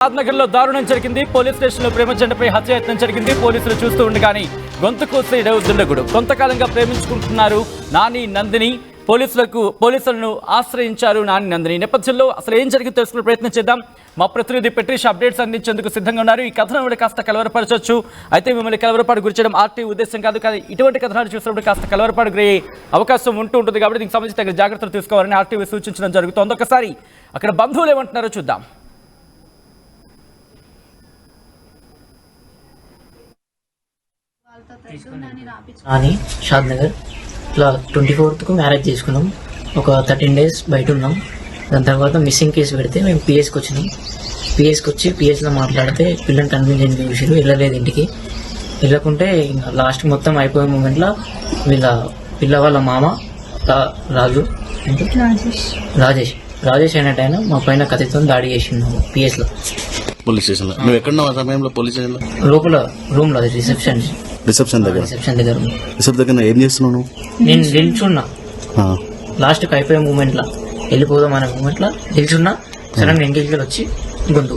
నగర్ లో దారుణం జరిగింది. పోలీస్ స్టేషన్ లో ప్రేమజంటపై హత్యాయత్నం జరిగింది. పోలీసులు చూస్తూ ఉండగానే గొంతు కోసే దుండగుడు. కొంతకాలంగా ప్రేమించుకుంటున్నారు నాని నందిని. పోలీసులను ఆశ్రయించారు నాని నందిని. నేపథ్యంలో అసలు ఏం జరిగింది తెలుసుకునే ప్రయత్నం చేద్దాం. మా ప్రతినిధి పెట్రీష్ అప్డేట్స్ అందించేందుకు సిద్ధంగా ఉన్నారు. ఈ కథనం కాస్త కలవరపరచవచ్చు, అయితే మిమ్మల్ని కలవరపాటు గురి చేయడం ఆర్టీ ఉద్దేశం కాదు. కానీ ఇటువంటి కథనాలు చూసినప్పుడు కాస్త కలవరపాటు గురయ్యే అవకాశం ఉంటుంది. కాబట్టి దీనికి సంబంధించి తగిన జాగ్రత్తలు తీసుకోవాలని ఆర్టీవీ సూచించడం జరుగుతోంది. ఒకసారి అక్కడ బంధువులు ఏమంటున్నారో చూద్దాం. అని షాద్ నగర్ ఇట్లా 24th మ్యారేజ్ చేసుకున్నాం. ఒక 13 days బయట ఉన్నాం. దాని తర్వాత మిస్సింగ్ కేసు పెడితే మేము పిఎస్కి వచ్చినాం. పిఎస్కి వచ్చి పిఎస్లో మాట్లాడితే పిల్లని కన్వీనియన్స్ చూసారు. వెళ్ళలేదు ఇంటికి. వెళ్ళకుంటే ఇంకా లాస్ట్ మొత్తం అయిపోయే మూమెంట్లో పిల్ల వాళ్ళ మామ రాజేష్ అయినట్టు ఆయన మా పైన కత్తితో దాడి చేసిండు పిఎస్లో. పోలీస్ స్టేషన్ లో ఎక్కడ సమయంలో పోలీస్ స్టేషన్ లో లోపల రూమ్ లో రిసెప్షన్ దగ్గర ఏం చేస్తున్నావు? నేను నిల్చున్నా. లాస్ట్ కి అయిపోయే మూమెంట్ లా వెళ్ళిపోదాం అనే మూమెంట్ లా నిల్చున్నా. సడన్ ఎంగేజ్ వచ్చి గొంతు